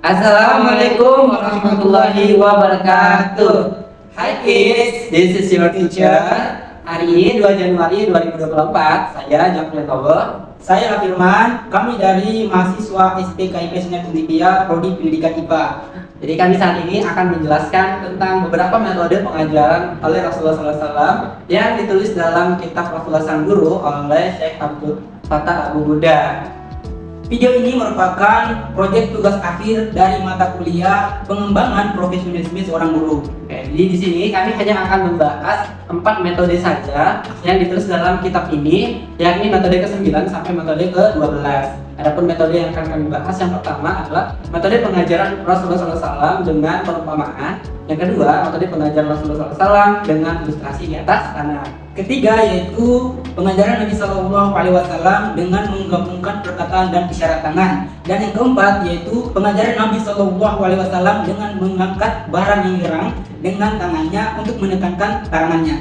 Assalamualaikum warahmatullahi wabarakatuh. Hi kids, this is your teacher. Hari ini 2 Januari 2024, saya Jafri Tobo. Saya Firman, kami dari mahasiswa STKIP Sinar Tundipia, Prodi Pendidikan IPA. Jadi kami saat ini akan menjelaskan tentang beberapa metode pengajaran oleh Rasulullah SAW yang ditulis dalam kitab Rasulullah Sang Guru oleh Syekh Abdul Fattah Abu Buddha. Video ini merupakan proyek tugas akhir dari mata kuliah pengembangan profesionalisme seorang guru. Oke, jadi di sini kami hanya akan membahas 4 metode saja yang ditulis dalam kitab ini, yakni metode ke-9 sampai metode ke-12. Adapun metode yang akan kami bahas yang pertama adalah metode pengajaran Rasulullah SAW dengan perumpamaan. Yang kedua, metode pengajaran Rasulullah SAW dengan ilustrasi di atas sana. Ketiga yaitu pengajaran Nabi Shallallahu Alaihi Wasallam dengan menggabungkan perkataan dan isyarat tangan. Dan yang keempat yaitu pengajaran Nabi Shallallahu Alaihi Wasallam dengan mengangkat barang yang gerang dengan tangannya untuk menekankan tangannya.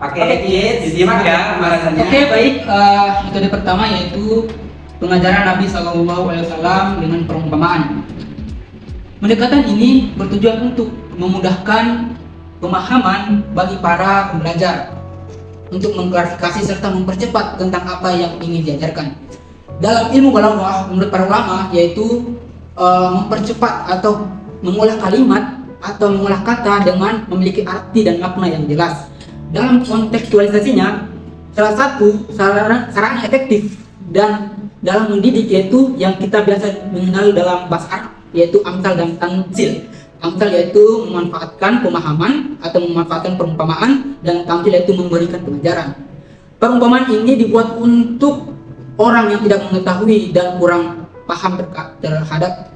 Oke, kids, disimak ya pembahasannya. Oke, baik. Metode pertama yaitu pengajaran Nabi Shallallahu Alaihi Wasallam dengan perumpamaan. Pendekatan ini bertujuan untuk memudahkan pemahaman bagi para pembelajar, untuk mengklarifikasi serta mempercepat tentang apa yang ingin diajarkan. Dalam ilmu balaghah, menurut para ulama, yaitu mempercepat atau mengolah kalimat atau mengolah kata dengan memiliki arti dan makna yang jelas. Dalam kontekstualisasinya, salah satu sarana efektif dan dalam mendidik yaitu yang kita biasa mengenal dalam bahasa Arab, yaitu amsal dan tamtsil. Amsal yaitu memanfaatkan pemahaman atau memanfaatkan perumpamaan, dan tamtsil yaitu memberikan pengajaran. Perumpamaan ini dibuat untuk orang yang tidak mengetahui dan kurang paham terhadap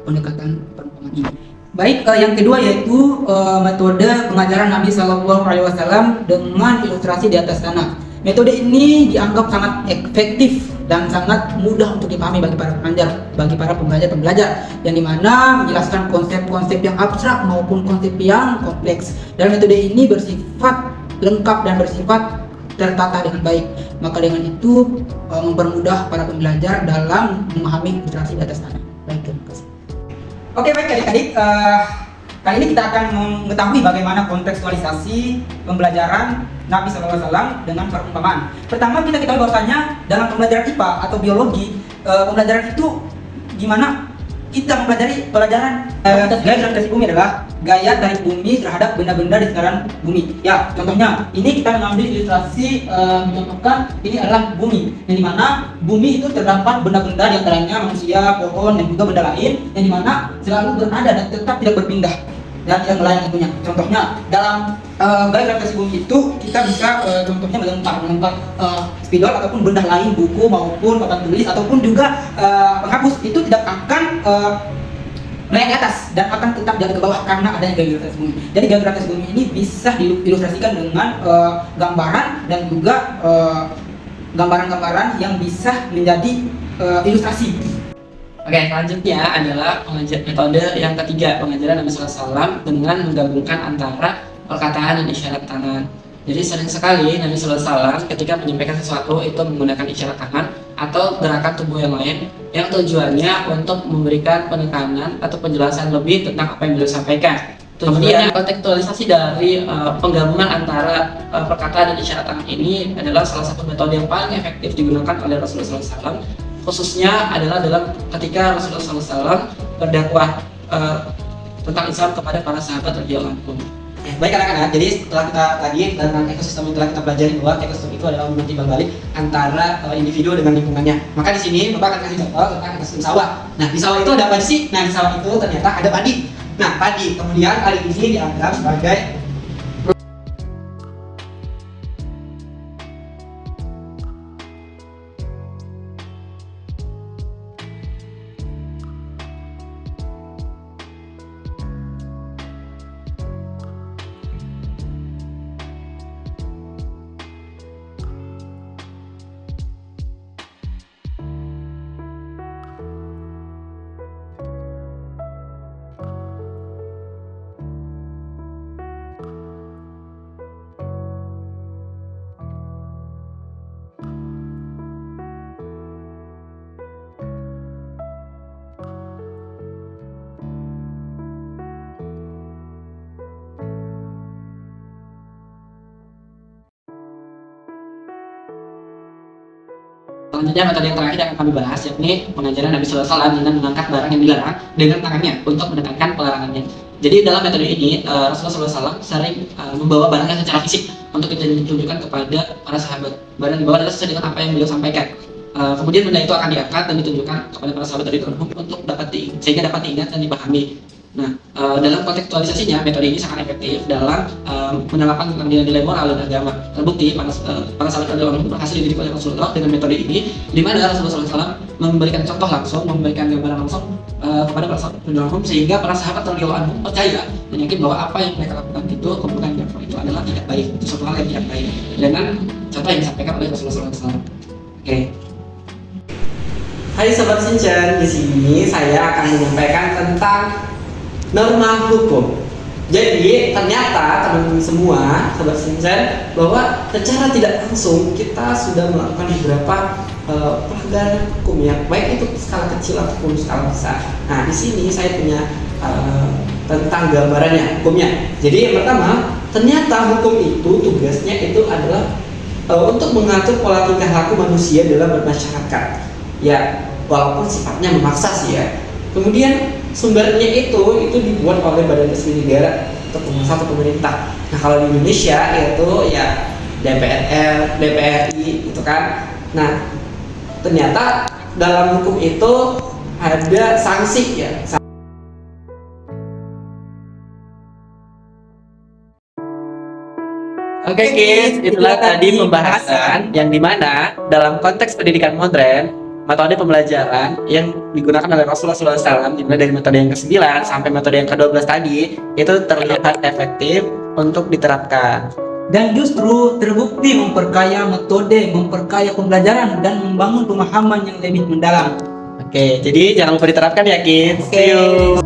pendekatan perumpamaan ini. Baik, yang kedua yaitu metode pengajaran Nabi Shallallahu Alaihi Wasallam dengan ilustrasi di atas sana. Metode ini dianggap sangat efektif dan sangat mudah untuk dipahami bagi para pengajar, bagi para pembelajar, yang dimana menjelaskan konsep-konsep yang abstrak maupun konsep yang kompleks. Dan metode ini bersifat lengkap dan bersifat tertata dengan baik. Maka dengan itu mempermudah para pembelajar dalam memahami ilustrasi di atas sana. Baik, terima kasih. Oke, baik adik-adik. Kali ini kita akan mengetahui bagaimana kontekstualisasi pembelajaran Nabi SAW dengan perumpamaan. Pertama, kita ketahui bahwasanya dalam pembelajaran IPA atau biologi, pembelajaran itu gimana kita mempelajari pelajaran gaya gravitasi bumi adalah gaya tarik bumi terhadap benda-benda di sekitaran bumi. Ya, contohnya ini kita mengambil ilustrasi mencontohkan ini adalah bumi, yang dimana bumi itu terdapat benda-benda di antaranya manusia, pohon, dan juga benda lain yang dimana selalu berada dan tetap tidak berpindah dan tidak melayang tentunya. Contohnya dalam gaya gravitasi bumi itu kita bisa contohnya melempar spidol ataupun benda lain, buku maupun papan tulis ataupun juga penghapus itu tidak akan melayang ke atas dan akan tetap jatuh ke bawah karena adanya gaya gravitasi bumi. Jadi gaya gravitasi bumi ini bisa diilustrasikan dengan gambaran dan juga gambaran-gambaran yang bisa menjadi ilustrasi. Oke, selanjutnya adalah metode yang ketiga, pengajaran Nabi SAW dengan menggabungkan antara perkataan dan isyarat tangan. Jadi sering sekali Nabi SAW ketika menyampaikan sesuatu itu menggunakan isyarat tangan atau gerakan tubuh yang lain yang tujuannya untuk memberikan penekanan atau penjelasan lebih tentang apa yang beliau sampaikan. Kemudian kontekstualisasi dari penggabungan antara perkataan dan isyarat tangan ini adalah salah satu metode yang paling efektif digunakan oleh Rasulullah SAW, khususnya adalah dalam ketika Rasulullah SAW berdakwah tentang Islam kepada para sahabat radhiyallahu anhum. Baik anak-anak, jadi setelah kita tadi tentang ekosistem yang telah kita pelajari bahwa ekosistem itu adalah hubungan timbal balik antara individu dengan lingkungannya. Maka di sini Bapak akan kasih contoh tentang ekosistem sawah. Nah, di sawah itu ada apa sih? Nah, di sawah itu ternyata ada padi. Nah, padi kemudian kali ini dianggap sebagai Selanjutnya metode yang terakhir yang akan kami bahas yakni pengajaran Nabi Sallallahu Alaihi Wasallam dengan mengangkat barang yang dilarang dengan tangannya untuk menekankan pelarangannya. Jadi dalam metode ini Rasulullah SAW sering membawa barangnya secara fisik untuk ditunjukkan kepada para sahabat. Barang dibawa adalah sesuai dengan apa yang beliau sampaikan. Kemudian benda itu akan diangkat dan ditunjukkan kepada para sahabat dari Tuhan untuk sehingga dapat diingat dan dipahami. Nah, dalam kontekstualisasinya metode ini sangat efektif dalam menerapkan tentang nilai-nilai moral dan agama. Terbukti para sahabat radhiyallahu anhum berhasil dididik oleh Rasulullah dengan metode ini, di mana Rasulullah SAW memberikan contoh langsung, memberikan gambaran langsung kepada para sahabat radhiyallahu anhum, sehingga para sahabat radhiyallahu anhum percaya dan yakin bahwa apa yang mereka lakukan itu keburukan itu adalah tidak baik, itu suatu hal yang tidak baik dengan contoh yang disampaikan oleh Rasulullah SAW. Oke. Hai Sobat Shinchan, di sini saya akan menyampaikan tentang norma hukum. Jadi ternyata teman-teman semua Sobat Shinchan bahwa secara tidak langsung kita sudah melakukan beberapa pelanggaran hukum ya, baik itu skala kecil ataupun skala besar. Nah di sini saya punya tentang gambarannya hukumnya. Jadi yang pertama, ternyata hukum itu tugasnya itu adalah untuk mengatur pola tingkah laku manusia dalam bermasyarakat. Ya, walaupun sifatnya memaksa sih ya. Kemudian sumbernya itu dibuat oleh badan resmi negara atau penguasa atau pemerintah. Nah kalau di Indonesia itu ya DPR, DPRI gitu kan. Nah ternyata dalam hukum itu ada sanksi ya. Oke kids, itulah tadi pembahasan yang dimana dalam konteks pendidikan modern metode pembelajaran yang digunakan oleh Rasulullah SAW dimulai dari metode yang ke-9 sampai metode yang ke-12 tadi itu terlihat efektif untuk diterapkan dan justru terbukti memperkaya metode, memperkaya pembelajaran dan membangun pemahaman yang lebih mendalam. Oke, jadi jangan lupa diterapkan ya kids. See you.